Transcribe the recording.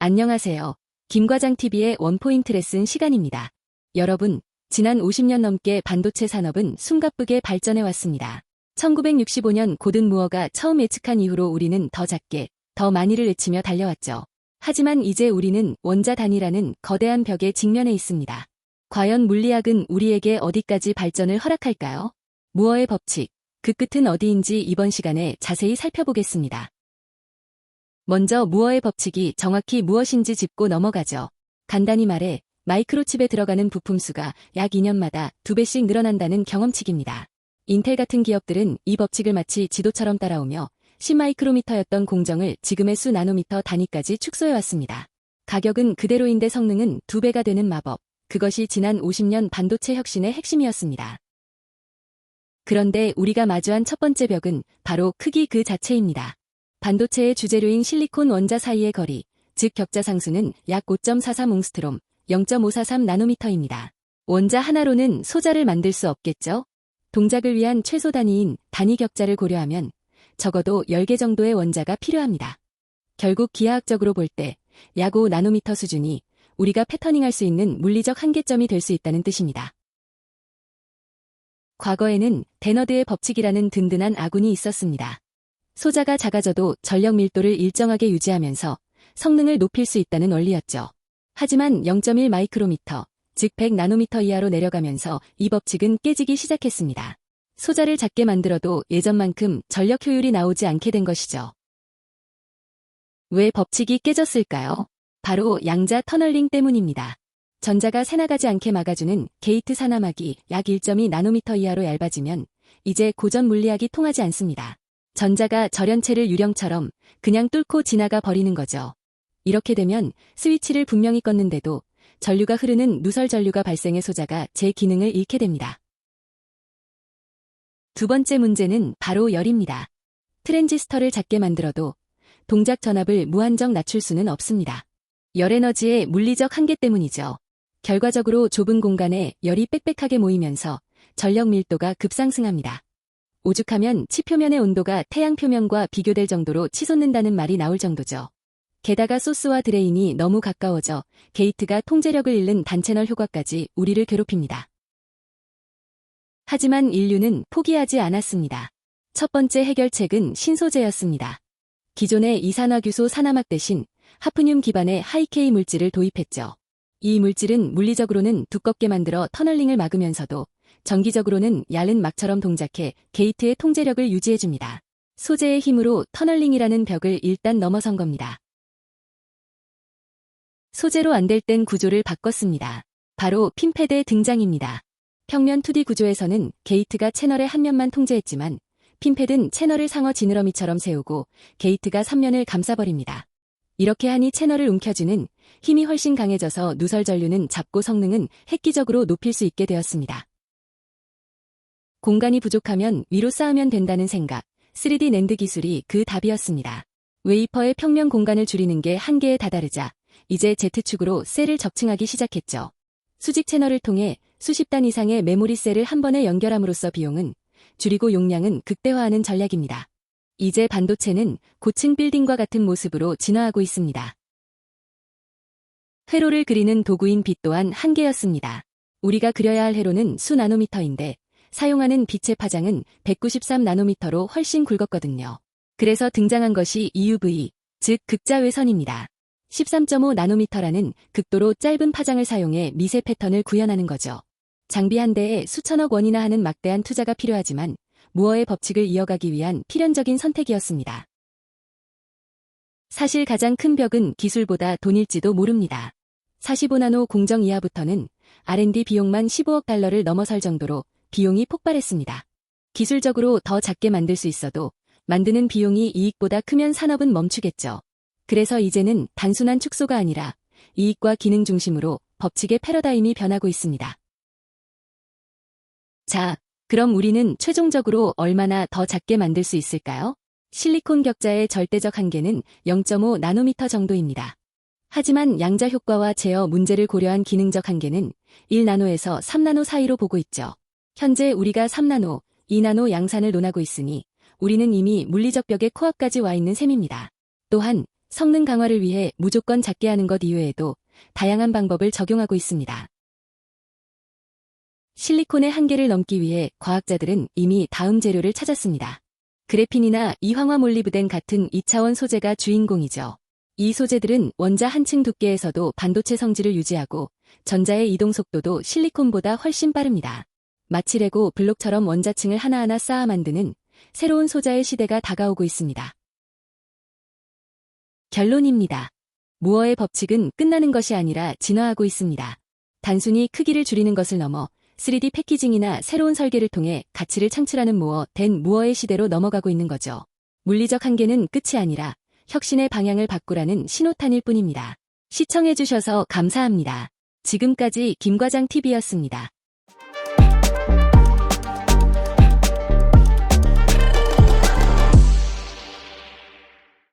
안녕하세요. 김과장TV의 원포인트 레슨 시간입니다. 여러분, 지난 50년 넘게 반도체 산업은 숨가쁘게 발전해 왔습니다. 1965년 고든 무어가 처음 예측한 이후로 우리는 더 작게, 더 많이를 외치며 달려왔죠. 하지만 이제 우리는 원자 단위라는 거대한 벽에 직면해 있습니다. 과연 물리학은 우리에게 어디까지 발전을 허락할까요? 무어의 법칙, 그 끝은 어디인지 이번 시간에 자세히 살펴보겠습니다. 먼저 무어의 법칙이 정확히 무엇인지 짚고 넘어가죠. 간단히 말해 마이크로칩에 들어가는 부품 수가 약 2년마다 2배씩 늘어난다는 경험칙입니다. 인텔 같은 기업들은 이 법칙을 마치 지도처럼 따라오며 10마이크로미터였던 공정을 지금의 수 나노미터 단위까지 축소해왔습니다. 가격은 그대로인데 성능은 2배가 되는 마법, 그것이 지난 50년 반도체 혁신의 핵심이었습니다. 그런데 우리가 마주한 첫 번째 벽은 바로 크기 그 자체입니다. 반도체의 주재료인 실리콘 원자 사이의 거리, 즉 격자 상수는 약 5.43옹스트롬, 0.543 나노미터입니다. 원자 하나로는 소자를 만들 수 없겠죠? 동작을 위한 최소 단위인 단위 격자를 고려하면 적어도 10개 정도의 원자가 필요합니다. 결국 기하학적으로 볼 때 약 5나노미터 수준이 우리가 패터닝할 수 있는 물리적 한계점이 될 수 있다는 뜻입니다. 과거에는 데너드의 법칙이라는 든든한 아군이 있었습니다. 소자가 작아져도 전력 밀도를 일정하게 유지하면서 성능을 높일 수 있다는 원리였죠. 하지만 0.1 마이크로미터, 즉 100 나노미터 이하로 내려가면서 이 법칙은 깨지기 시작했습니다. 소자를 작게 만들어도 예전만큼 전력 효율이 나오지 않게 된 것이죠. 왜 법칙이 깨졌을까요? 바로 양자 터널링 때문입니다. 전자가 새나가지 않게 막아주는 게이트 산화막이 약 1.2 나노미터 이하로 얇아지면 이제 고전 물리학이 통하지 않습니다. 전자가 절연체를 유령처럼 그냥 뚫고 지나가 버리는 거죠. 이렇게 되면 스위치를 분명히 껐는데도 전류가 흐르는 누설 전류가 발생해 소자가 제 기능을 잃게 됩니다. 두 번째 문제는 바로 열입니다. 트랜지스터를 작게 만들어도 동작 전압을 무한정 낮출 수는 없습니다. 열 에너지의 물리적 한계 때문이죠. 결과적으로 좁은 공간에 열이 빽빽하게 모이면서 전력 밀도가 급상승합니다. 오죽하면 칩 표면의 온도가 태양 표면과 비교될 정도로 치솟는다는 말이 나올 정도죠. 게다가 소스와 드레인이 너무 가까워져 게이트가 통제력을 잃는 단채널 효과까지 우리를 괴롭힙니다. 하지만 인류는 포기하지 않았습니다. 첫 번째 해결책은 신소재였습니다. 기존의 이산화규소 산화막 대신 하프늄 기반의 하이K 물질을 도입했죠. 이 물질은 물리적으로는 두껍게 만들어 터널링을 막으면서도 정기적으로는 얇은 막처럼 동작해 게이트의 통제력을 유지해줍니다. 소재의 힘으로 터널링이라는 벽을 일단 넘어선 겁니다. 소재로 안 될 땐 구조를 바꿨습니다. 바로 핀패드의 등장입니다. 평면 2D 구조에서는 게이트가 채널의 한 면만 통제했지만 핀패드는 채널을 상어 지느러미처럼 세우고 게이트가 3면을 감싸버립니다. 이렇게 하니 채널을 움켜쥐는 힘이 훨씬 강해져서 누설 전류는 잡고 성능은 획기적으로 높일 수 있게 되었습니다. 공간이 부족하면 위로 쌓으면 된다는 생각, 3D 낸드 기술이 그 답이었습니다. 웨이퍼의 평면 공간을 줄이는 게 한계에 다다르자 이제 Z축으로 셀을 적층하기 시작했죠. 수직 채널을 통해 수십 단 이상의 메모리 셀을 한 번에 연결함으로써 비용은 줄이고 용량은 극대화하는 전략입니다. 이제 반도체는 고층 빌딩과 같은 모습으로 진화하고 있습니다. 회로를 그리는 도구인 빛 또한 한계였습니다. 우리가 그려야 할 회로는 수 나노미터인데 사용하는 빛의 파장은 193 나노미터로 훨씬 굵었거든요. 그래서 등장한 것이 EUV, 즉 극자외선입니다. 13.5 나노미터라는 극도로 짧은 파장을 사용해 미세 패턴을 구현하는 거죠. 장비 한 대에 수천억 원이나 하는 막대한 투자가 필요하지만 무어의 법칙을 이어가기 위한 필연적인 선택이었습니다. 사실 가장 큰 벽은 기술보다 돈일지도 모릅니다. 45나노 공정 이하부터는 R&D 비용만 15억 달러를 넘어설 정도로 비용이 폭발했습니다. 기술적으로 더 작게 만들 수 있어도 만드는 비용이 이익보다 크면 산업은 멈추겠죠. 그래서 이제는 단순한 축소가 아니라 이익과 기능 중심으로 법칙의 패러다임이 변하고 있습니다. 자, 그럼 우리는 최종적으로 얼마나 더 작게 만들 수 있을까요? 실리콘 격자의 절대적 한계는 0.5 나노미터 정도입니다. 하지만 양자 효과와 제어 문제를 고려한 기능적 한계는 1나노에서 3나노 사이로 보고 있죠. 현재 우리가 3나노, 2나노 양산을 논하고 있으니 우리는 이미 물리적 벽의 코앞까지 와 있는 셈입니다. 또한 성능 강화를 위해 무조건 작게 하는 것 이외에도 다양한 방법을 적용하고 있습니다. 실리콘의 한계를 넘기 위해 과학자들은 이미 다음 재료를 찾았습니다. 그래핀이나 이황화 몰리브덴 같은 2차원 소재가 주인공이죠. 이 소재들은 원자 한 층 두께에서도 반도체 성질을 유지하고 전자의 이동 속도도 실리콘보다 훨씬 빠릅니다. 마치 레고 블록처럼 원자층을 하나하나 쌓아 만드는 새로운 소자의 시대가 다가오고 있습니다. 결론입니다. 무어의 법칙은 끝나는 것이 아니라 진화하고 있습니다. 단순히 크기를 줄이는 것을 넘어 3D 패키징이나 새로운 설계를 통해 가치를 창출하는 된 무어의 시대로 넘어가고 있는 거죠. 물리적 한계는 끝이 아니라 혁신의 방향을 바꾸라는 신호탄일 뿐입니다. 시청해주셔서 감사합니다. 지금까지 김과장TV였습니다.